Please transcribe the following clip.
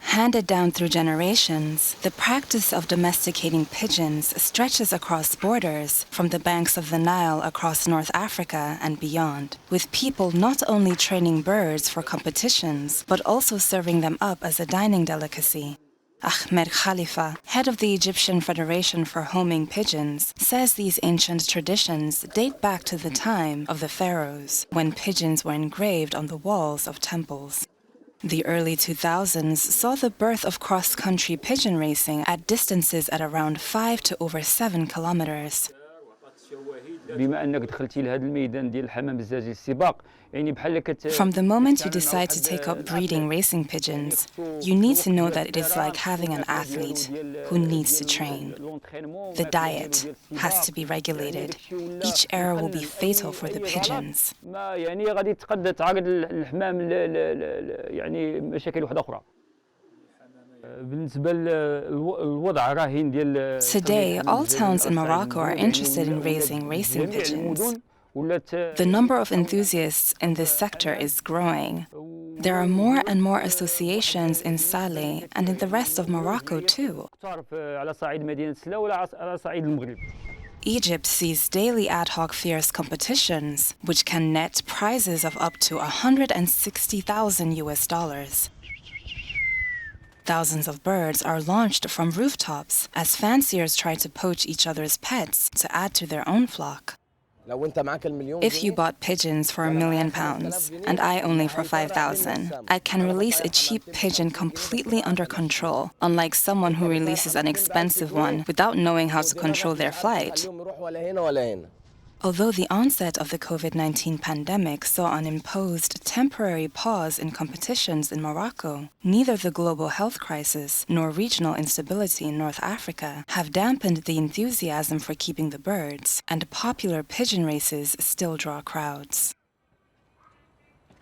Handed down through generations, the practice of domesticating pigeons stretches across borders from the banks of the Nile across North Africa and beyond, with people not only training birds for competitions, but also serving them up as a dining delicacy. Ahmed Khalifa, head of the Egyptian Federation for Homing Pigeons, says these ancient traditions date back to the time of the pharaohs, when pigeons were engraved on the walls of temples. The early 2000s saw the birth of cross-country pigeon racing at distances at around 5 to over 7 kilometers. From the moment you decide to take up breeding racing pigeons, you need to know that it is like having an athlete who needs to train. The diet has to be regulated. Each error will be fatal for the pigeons. Today, all towns in Morocco are interested in raising racing pigeons. The number of enthusiasts in this sector is growing. There are more and more associations in Saleh and in the rest of Morocco too. Egypt sees daily ad hoc fairs competitions, which can net prizes of up to $160,000. Thousands of birds are launched from rooftops as fanciers try to poach each other's pets to add to their own flock. If you bought pigeons for £1 million and I only for 5,000, I can release a cheap pigeon completely under control, unlike someone who releases an expensive one without knowing how to control their flight. Although the onset of the COVID-19 pandemic saw an imposed temporary pause in competitions in Morocco, neither the global health crisis nor regional instability in North Africa have dampened the enthusiasm for keeping the birds, and popular pigeon races still draw crowds.